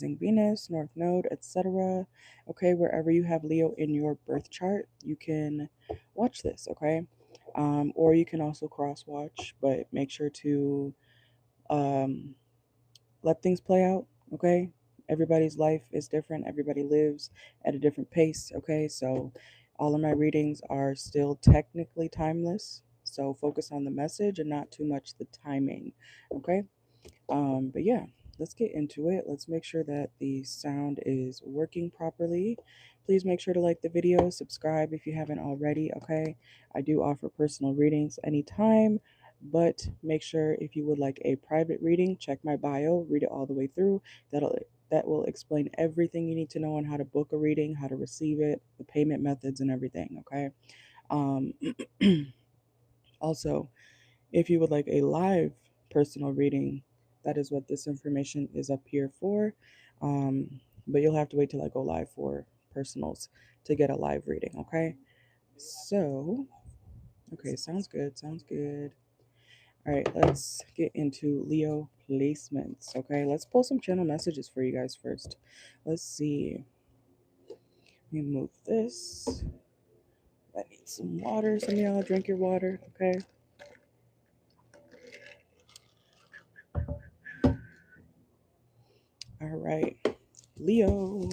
Venus, North Node, etc. Okay, wherever you have Leo in your birth chart, you can watch this, okay? Or you can also cross watch, but make sure to um, let things play out, okay? Everybody's life is different, everybody lives at a different pace, okay? So all of my readings are still technically timeless. So focus on the message and not too much the timing, okay? But yeah, let's get into it. Let's make sure that the sound is working properly. Please make sure to like the video, subscribe if you haven't already, okay? I do offer personal readings anytime, but make sure if you would like a private reading, check my bio, read it all the way through. That will explain everything you need to know on how to book a reading, how to receive it, the payment methods and everything, okay? Um Also, if you would like a live personal reading, that is what this information is up here for. But you'll have to wait till I go live for personals to get a live reading, okay? So, okay, sounds good. Sounds good. All right, let's get into Leo placements, okay? Let's pull some channel messages for you guys first. Let's see. Let me move this. I need some water. Some of y'all drink your water, okay? All right, Leo.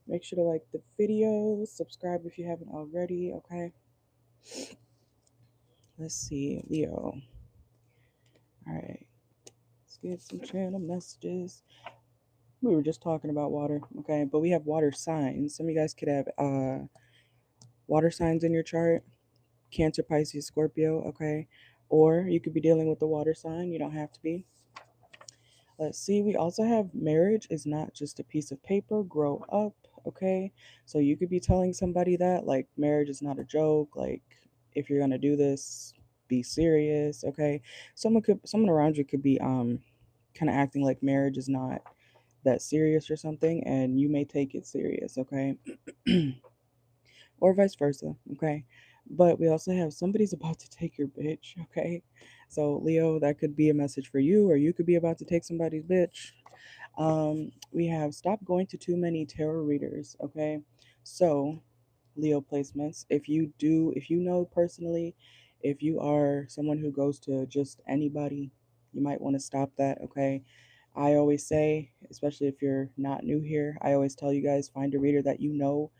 Make sure to like the video, subscribe if you haven't already, okay? Let's see, Leo. All right, let's get some channel messages. We were just talking about water, okay? But we have water signs. Some of you guys could have water signs in your chart. Cancer, Pisces, Scorpio, okay? Or you could be dealing with the water sign. You don't have to be. Let's see, we also have marriage is not just a piece of paper, grow up, okay? So you could be telling somebody that, like, marriage is not a joke, like, if you're gonna do this, be serious, okay? Someone around you could be kind of acting like marriage is not that serious or something, and you may take it serious, okay? Or vice versa, okay? But we also have somebody's about to take your bitch, okay? So Leo, that could be a message for you, or you could be about to take somebody's bitch. We have stop going to too many tarot readers, okay? So Leo placements, if you know personally, if you are someone who goes to just anybody, you might want to stop that, okay? I always say, especially if you're not new here, I always tell you guys find a reader that you know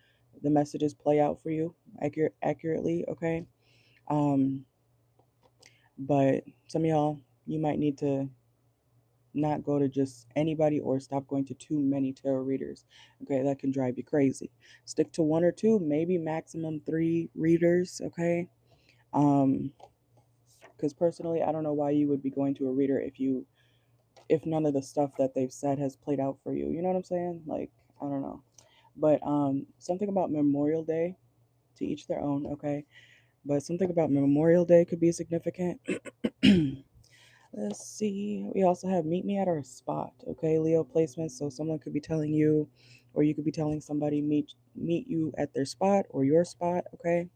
the messages play out for you accurately, okay? Um, but some of y'all, you might need to not go to just anybody or stop going to too many tarot readers. Okay, that can drive you crazy. Stick to one or two, maybe maximum three readers, okay? Um, because personally, I don't know why you would be going to a reader if none of the stuff that they've said has played out for you. You know what I'm saying? Like, I don't know. But something about Memorial Day, to each their own, okay? But something about Memorial Day could be significant. Let's see. We also have meet me at our spot. Okay, Leo placements. So someone could be telling you, or you could be telling somebody meet you at their spot or your spot. Okay.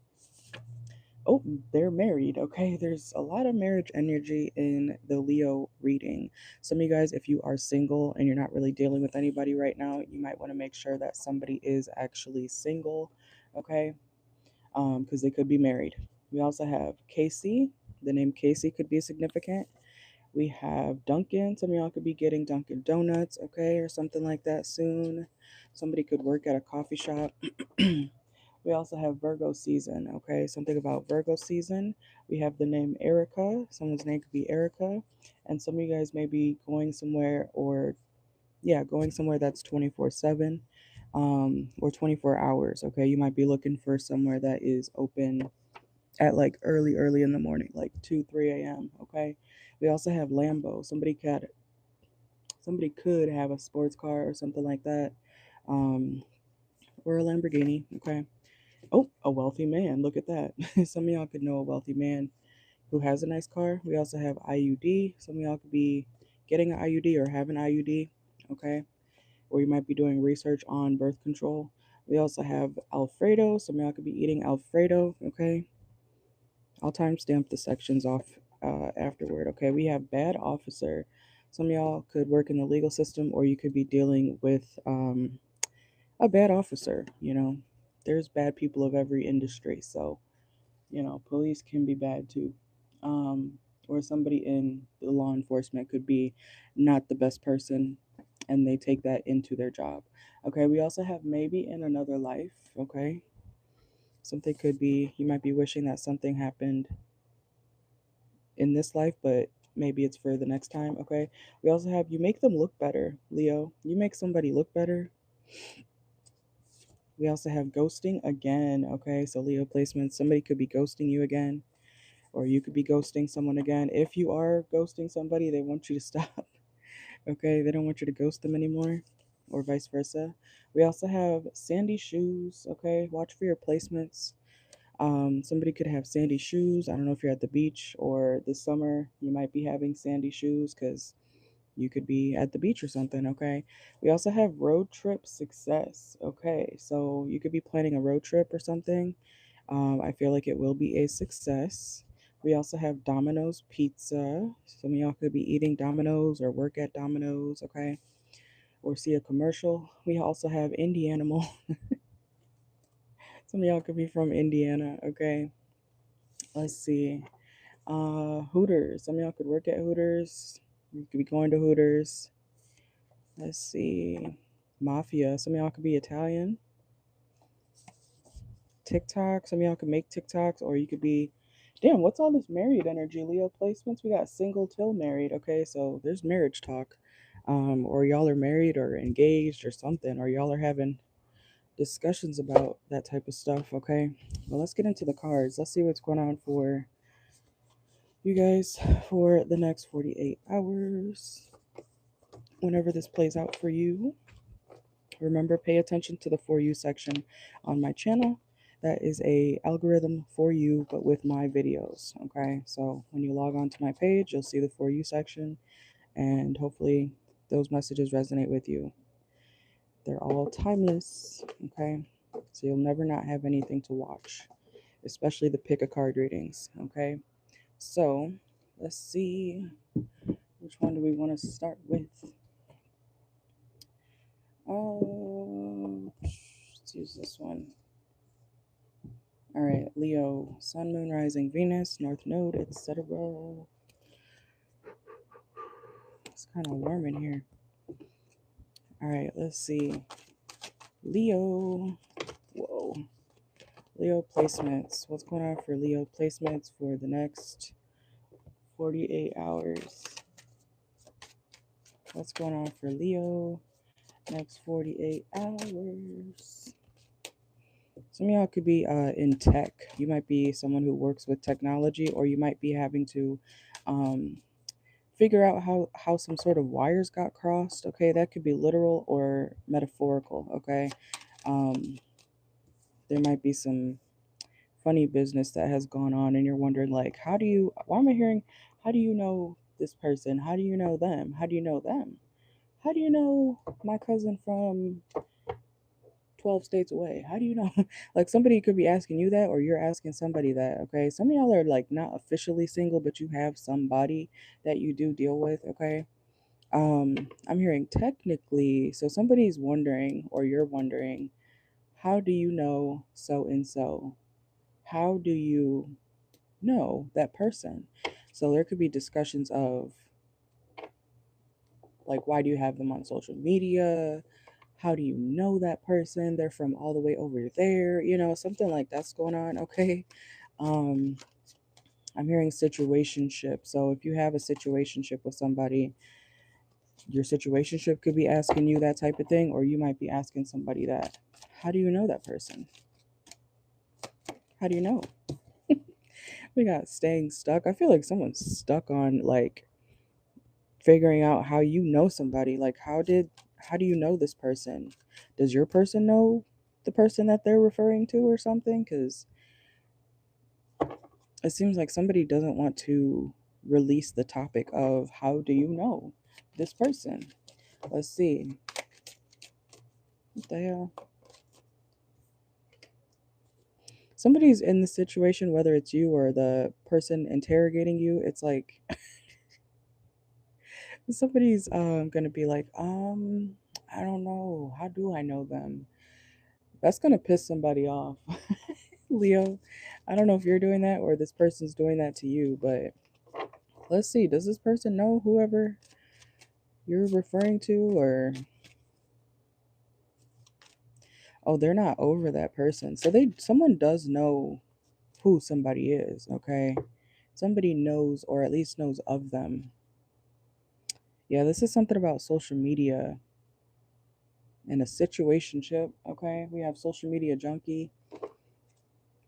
Oh, they're married. Okay, there's a lot of marriage energy in the Leo reading. Some of you guys, if you are single and you're not really dealing with anybody right now, you might want to make sure that somebody is actually single. Okay, because they could be married. We also have Casey. The name Casey could be significant. We have Dunkin'. Some of y'all could be getting Dunkin' Donuts, okay, or something like that soon. Somebody could work at a coffee shop. We also have Virgo season, okay, something about Virgo season. We have the name Erica. Someone's name could be Erica. And some of you guys may be going somewhere or, yeah, going somewhere that's 24/7 or 24 hours, okay? You might be looking for somewhere that is open at like early in the morning, like 2, 3 a.m. Okay. We also have Lambo. Somebody could have a sports car or something like that. Um, or a Lamborghini. Okay. Oh, a wealthy man. Look at that. Some of y'all could know a wealthy man who has a nice car. We also have IUD. Some of y'all could be getting an IUD or have an IUD. Okay. Or you might be doing research on birth control. We also have Alfredo. Some of y'all could be eating Alfredo. Okay. I'll timestamp the sections off afterward. Okay, we have bad officer. Some of y'all could work in the legal system, or you could be dealing with a bad officer. There's bad people of every industry, so police can be bad too. Or somebody in the law enforcement could be not the best person, and they take that into their job. Okay, we also have maybe in another life. Okay, something could be, you might be wishing that something happened in this life, but maybe it's for the next time. Okay, we also have, you make them look better, Leo. You make somebody look better. We also have ghosting again. Okay, so Leo placements, somebody could be ghosting you again, or you could be ghosting someone again. If you are ghosting somebody, they want you to stop. Okay, they don't want you to ghost them anymore, or vice versa. We also have sandy shoes. Okay, watch for your placements. Somebody could have sandy shoes. I don't know if you're at the beach, or this summer you might be having sandy shoes because you could be at the beach or something. Okay, we also have road trip success. Okay, so you could be planning a road trip or something. I feel like it will be a success. We also have Domino's Pizza. Some of y'all could be eating Domino's or work at Domino's, okay? Or see a commercial. We also have Indianimal. Some of y'all could be from Indiana, okay? Let's see. Hooters. Some of y'all could work at Hooters. You could be going to Hooters. Let's see. Mafia. Some of y'all could be Italian. TikTok. Some of y'all could make TikToks, or you could be, damn, what's all this married energy, Leo placements? We got single till married. Okay, so there's marriage talk. Or y'all are married or engaged or something, or y'all are having discussions about that type of stuff. Okay, well, let's get into the cards. Let's see what's going on for you guys for the next 48 hours. Whenever this plays out for you, remember, pay attention to the For You section on my channel. That is a algorithm for you, but with my videos. Okay, so when you log on to my page, you'll see the For You section, and hopefully those messages resonate with you. They're all timeless. Okay, so you'll never not have anything to watch, especially the pick a card readings. Okay, so let's see, which one do we want to start with? Let's use this one. All right, Leo, Sun, Moon, Rising, Venus, North Node, etc. It's kind of warm in here. All right, let's see. Leo. Whoa. Leo placements. What's going on for Leo placements for the next 48 hours? What's going on for Leo next 48 hours? Some of y'all could be in tech. You might be someone who works with technology, or you might be having to figure out how some sort of wires got crossed. Okay, that could be literal or metaphorical. Okay, there might be some funny business that has gone on, and you're wondering, like, why am I hearing, how do you know this person? How do you know them? How do you know them? How do you know my cousin from 12 states away? How do you know? Like, somebody could be asking you that, or you're asking somebody that. Okay, some of y'all are like not officially single, but you have somebody that you do deal with. Okay, I'm hearing technically, so somebody's wondering, or you're wondering, how do you know so and so? How do you know that person? So there could be discussions of, like, why do you have them on social media? How do you know that person? They're from all the way over there, something like that's going on. Okay. Um, I'm hearing situationship. So if you have a situationship with somebody, your situationship could be asking you that type of thing, or you might be asking somebody that. How do you know that person? How do you know? We got staying stuck. I feel like someone's stuck on, like, figuring out how you know somebody. Like, how do you know this person? Does your person know the person that they're referring to or something? Because it seems like somebody doesn't want to release the topic of how do you know this person. Let's see. What the hell? Somebody's in the situation, whether it's you or the person interrogating you. It's like Somebody's gonna be like, I don't know. How do I know them? That's gonna piss somebody off. Leo, I don't know if you're doing that or this person's doing that to you, but let's see. Does this person know whoever you're referring to, or oh, they're not over that person. So someone does know who somebody is, okay? Somebody knows or at least knows of them. Yeah, this is something about social media and a situationship, okay? We have social media junkie.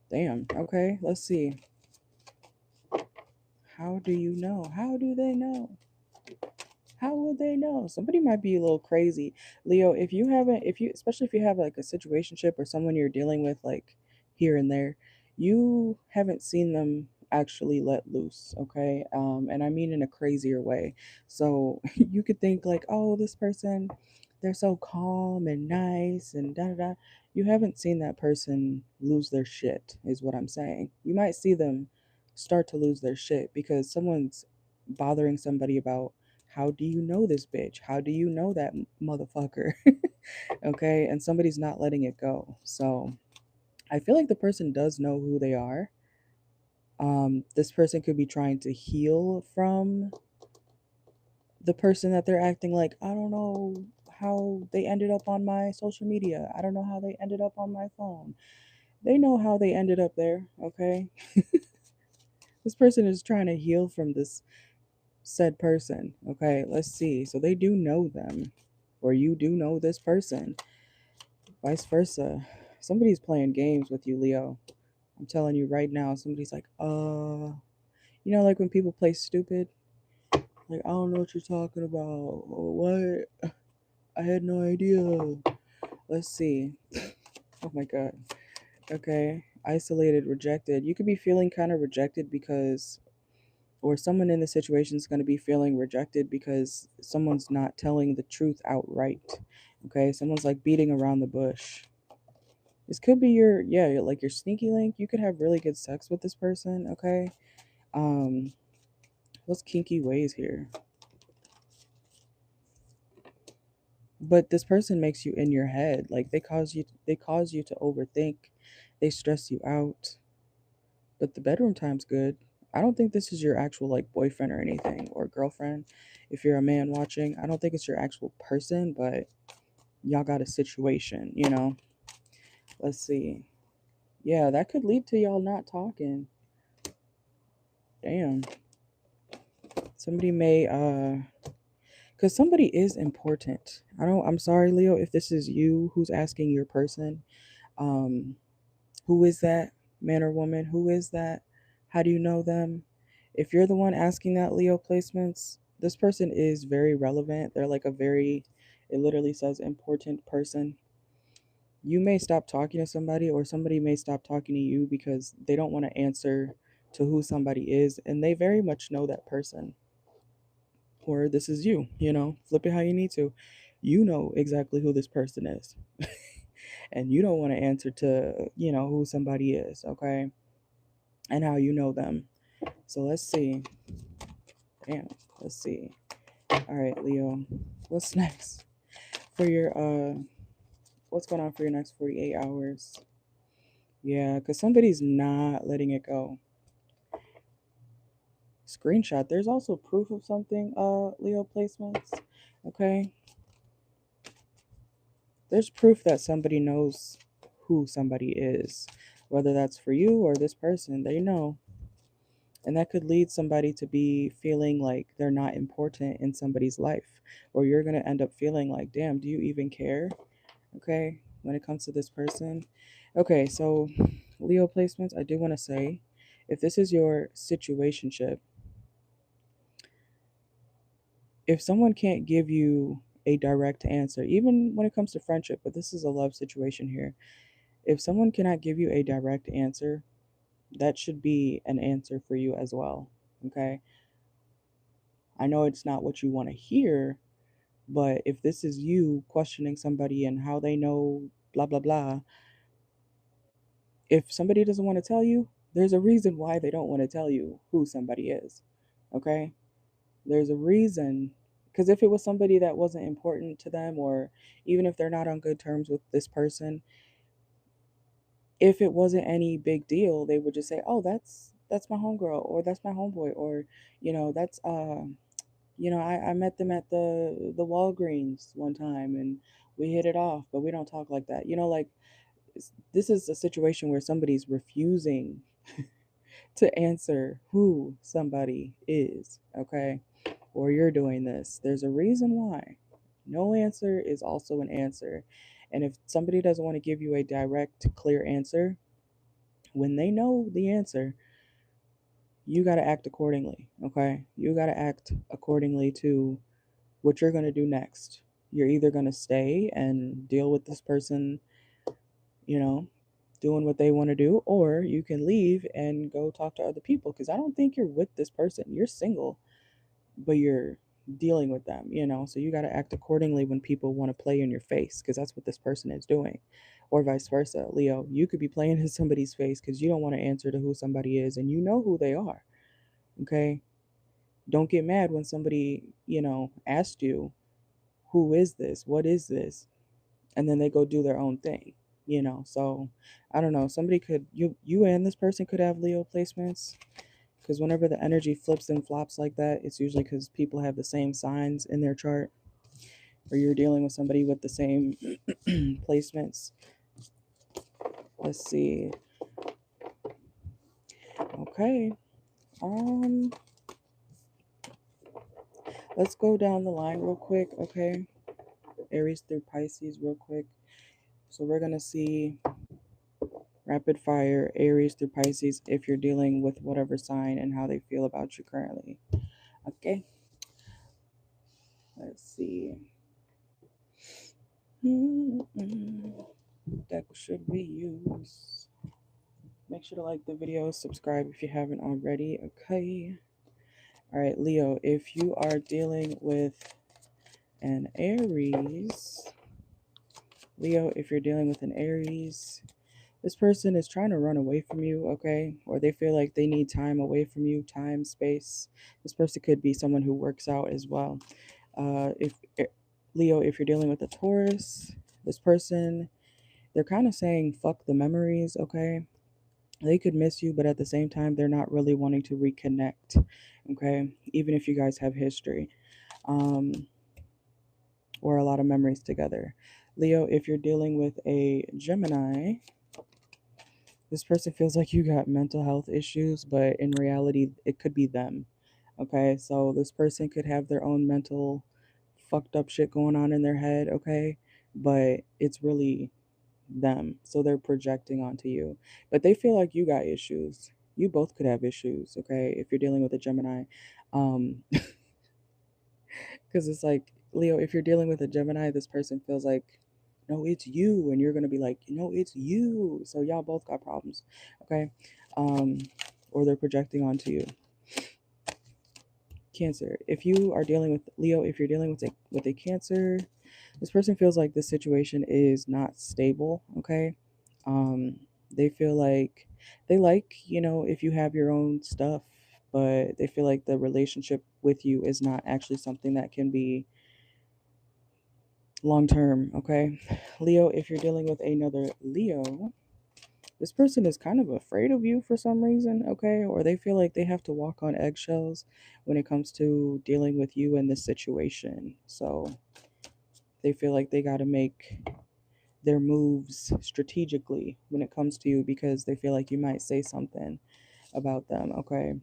Damn, okay, let's see. How do you know? How do they know? How would they know? Somebody might be a little crazy. Leo, if you haven't, if you, especially if you have like a situationship or someone you're dealing with like here and there, you haven't seen them actually let loose, okay? And I mean in a crazier way. So you could think like, oh, this person, they're so calm and nice and da da da. You haven't seen that person lose their shit, is what I'm saying. You might see them start to lose their shit because someone's bothering somebody about how do you know this bitch? How do you know that motherfucker? Okay, and somebody's not letting it go. So I feel like the person does know who they are. This person could be trying to heal from the person that they're acting like. I don't know how they ended up on my social media. I don't know how they ended up on my phone. They know how they ended up there, okay? This person is trying to heal from this said person. Okay, let's see. So they do know them, or you do know this person, vice versa. Somebody's playing games with you, Leo. I'm telling you right now, somebody's like, like when people play stupid, like, I don't know what you're talking about. Or what? I had no idea. Let's see. Oh my God. Okay. Isolated, rejected. You could be feeling kind of rejected because or someone in the situation is going to be feeling rejected because someone's not telling the truth outright. Okay, someone's like beating around the bush. This could be like your sneaky link. You could have really good sex with this person. Okay, um, what's kinky ways here? But this person makes you in your head. Like they cause you to overthink. They stress you out. But the bedroom time's good. I don't think this is your actual like boyfriend or anything or girlfriend. If you're a man watching, I don't think it's your actual person, but y'all got a situation. Let's see. Yeah, that could lead to y'all not talking. Damn. Somebody may cuz somebody is important. I'm sorry, Leo, if this is you who's asking your person. Um who is that man or woman? Who is that? How do you know them? If you're the one asking that, Leo placements, this person is very relevant. They're like it literally says important person. You may stop talking to somebody, or somebody may stop talking to you because they don't want to answer to who somebody is, and they very much know that person. Or this is you, flip it how you need to. You know exactly who this person is. And you don't want to answer to who somebody is, okay? And how you know them. So let's see. Damn, let's see. All right, Leo. What's next for your what's going on for your next 48 hours? Yeah, cuz somebody's not letting it go. Screenshot. There's also proof of something, Leo placements. Okay? There's proof that somebody knows who somebody is. Whether that's for you or this person, they know. And that could lead somebody to be feeling like they're not important in somebody's life. Or you're going to end up feeling like, damn, do you even care? Okay, when it comes to this person. Okay, so Leo placements, I do want to say if this is your situationship, if someone can't give you a direct answer, even when it comes to friendship, but this is a love situation here, if someone cannot give you a direct answer, that should be an answer for you as well. Okay, I know it's not what you want to hear, but if this is you questioning somebody and how they know, blah, blah, blah, if somebody doesn't want to tell you, there's a reason why they don't want to tell you who somebody is. Okay? There's a reason. Because if it was somebody that wasn't important to them, or even if they're not on good terms with this person, if it wasn't any big deal, they would just say, "Oh, that's my homegirl, or that's my homeboy, or that's I met them at the Walgreens one time and we hit it off, but we don't talk like that." Like this is a situation where somebody's refusing to answer who somebody is, okay? Or you're doing this. There's a reason why. No answer is also an answer. And if somebody doesn't want to give you a direct, clear answer, when they know the answer, you got to act accordingly, okay? You got to act accordingly to what you're going to do next. You're either going to stay and deal with this person, you know, doing what they want to do, or you can leave and go talk to other people, because I don't think you're with this person. You're single, but you're dealing with them, so you got to act accordingly when people want to play in your face, because that's what this person is doing. Or vice versa, Leo, you could be playing in somebody's face because you don't want to answer to who somebody is and you know who they are, okay? Don't get mad when somebody, asked you, who is this, what is this, and then they go do their own thing, so I don't know, somebody could, you and this person could have Leo placements, because whenever the energy flips and flops like that, it's usually because people have the same signs in their chart, or you're dealing with somebody with the same placements. Let's see. Okay. Um, let's go down the line real quick, okay? Aries through Pisces real quick. So we're gonna see rapid fire Aries through Pisces if you're dealing with whatever sign and how they feel about you currently. Okay. Let's see. Deck should we use? Make sure to like the video, subscribe if you haven't already. Okay. All right, Leo, if you are dealing with an Aries, this person is trying to run away from you, okay? Or they feel like they need time away from you, time, space. This person could be someone who works out as well. If Leo, if you're dealing with a Taurus, this person, they're kind of saying fuck the memories, okay? They could miss you, but at the same time, they're not really wanting to reconnect, okay? Even if you guys have history, or a lot of memories together. Leo, if you're dealing with a Gemini, this person feels like you got mental health issues, but in reality, it could be them, okay? So this person could have their own mental fucked up shit going on in their head, okay? But it's really them. So they're projecting onto you. But they feel like you got issues. You both could have issues, okay? If you're dealing with a Gemini. Because it's like, Leo, if you're dealing with a Gemini, this person feels like, no, it's you. And you're going to be like, no, it's you. So y'all both got problems, okay? Or they're projecting onto you. Cancer. If you are dealing with Leo, if you're dealing with a Cancer, this person feels like this situation is not stable, okay? They feel like they like, if you have your own stuff, but they feel like the relationship with you is not actually something that can be long term, okay? Leo, if you're dealing with another Leo, this person is kind of afraid of you for some reason, okay? Or they feel like they have to walk on eggshells when it comes to dealing with you in this situation. So they feel like they got to make their moves strategically when it comes to you, because they feel like you might say something about them, okay?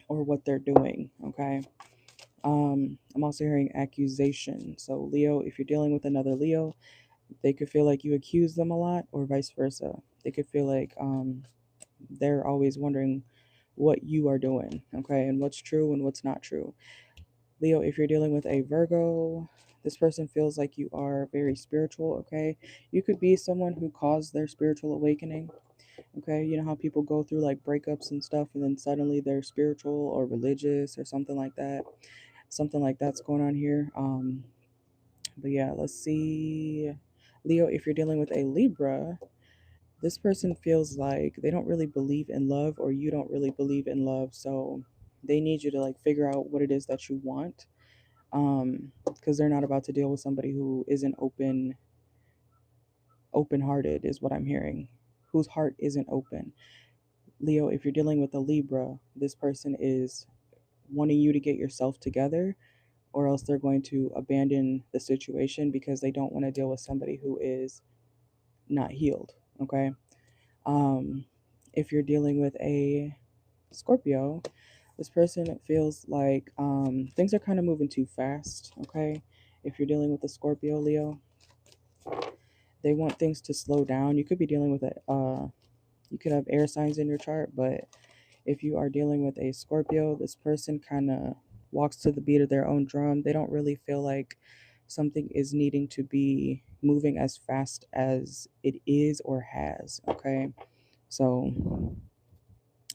Or what they're doing, okay? I'm also hearing accusation. So Leo, if you're dealing with another Leo, they could feel like you accuse them a lot, or vice versa. They could feel like they're always wondering what you are doing, okay, and what's true and what's not true. Leo, if you're dealing with a Virgo, this person feels like you are very spiritual, okay? You could be someone who caused their spiritual awakening, okay? You know how people go through like breakups and stuff, and then suddenly they're spiritual or religious or something like that. Something like that's going on here. But yeah, let's see. Leo, if you're dealing with a Libra, this person feels like they don't really believe in love, or you don't really believe in love. So they need you to like figure out what it is that you want. because they're not about to deal with somebody who isn't open-hearted, is what I'm hearing, whose heart isn't open. Leo, if you're dealing with a Libra, this person is wanting you to get yourself together, or else they're going to abandon the situation because they don't want to deal with somebody who is not healed. Okay. Um, if you're dealing with a Scorpio, this person feels like things are kind of moving too fast. Okay. If you're dealing with a Scorpio, Leo, they want things to slow down. You could be dealing with you could have air signs in your chart, but if you are dealing with a Scorpio, this person kind of walks to the beat of their own drum. They don't really feel like something is needing to be moving as fast as it is or has. Okay. So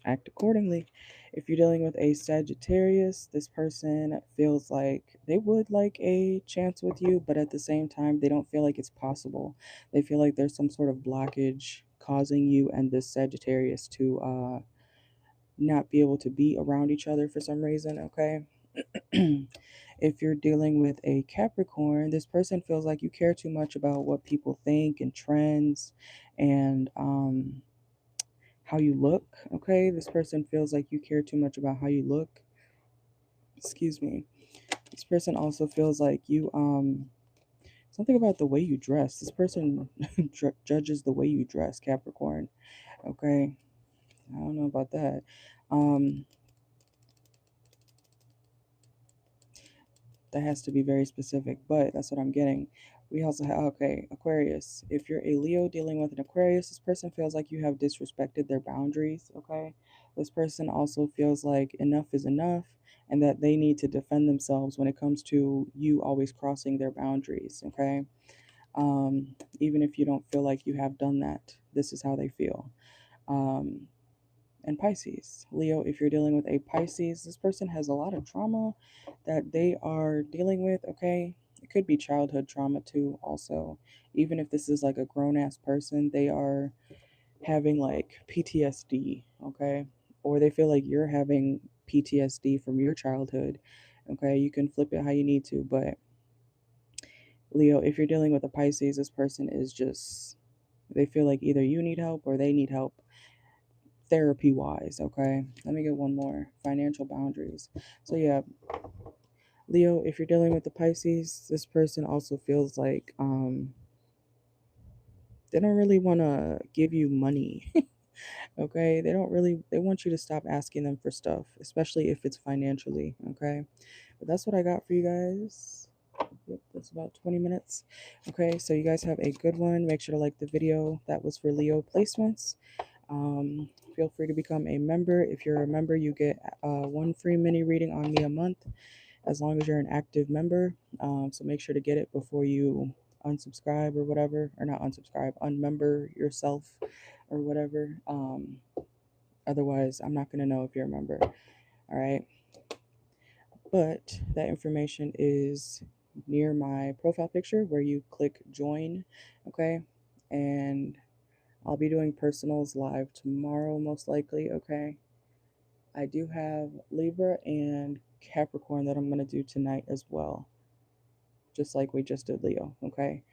act accordingly. If you're dealing with a Sagittarius, this person feels like they would like a chance with you, but at the same time, they don't feel like it's possible. They feel like there's some sort of blockage causing you and this Sagittarius to not be able to be around each other for some reason. Okay. If you're dealing with a Capricorn, this person feels like you care too much about what people think and trends and how you look. Okay. This person feels like you care too much about how you look. Excuse me. This person also feels like you, something about the way you dress. This person judges the way you dress, Capricorn. Okay. I don't know about that. Um, that has to be very specific, but that's what I'm getting. We also have, okay, Aquarius. If you're a Leo dealing with an Aquarius, this person feels like you have disrespected their boundaries, okay? This person also feels like enough is enough and that they need to defend themselves when it comes to you always crossing their boundaries, okay? Even if you don't feel like you have done that, this is how they feel. Um, and Pisces. Leo, if you're dealing with a Pisces, this person has a lot of trauma that they are dealing with, okay? It could be childhood trauma too, also. Even if this is like a grown ass person, they are having like PTSD, okay? Or they feel like you're having PTSD from your childhood, okay? You can flip it how you need to, but Leo, if you're dealing with a Pisces, this person is just, they feel like either you need help or they need help therapy wise. Okay, let me get one more. Financial boundaries. So yeah, Leo, if you're dealing with the Pisces, this person also feels like they don't really want to give you money. Okay, they want you to stop asking them for stuff, especially if it's financially. Okay, but that's what I got for you guys. Yep, that's about 20 minutes. Okay, so you guys have a good one. Make sure to like the video. That was for Leo placements. Feel free to become a member. If you're a member, you get one free mini reading on me a month, as long as you're an active member. So make sure to get it before you unsubscribe or whatever, or not unsubscribe, unmember yourself or whatever. Otherwise, I'm not going to know if you're a member. All right. But that information is near my profile picture where you click join. Okay. And I'll be doing personals live tomorrow, most likely. Okay. I do have Libra and Capricorn that I'm going to do tonight as well, just like we just did Leo. Okay.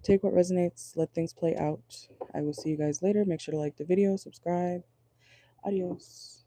Take what resonates, let things play out. I will see you guys later. Make sure to like the video, subscribe. Adios.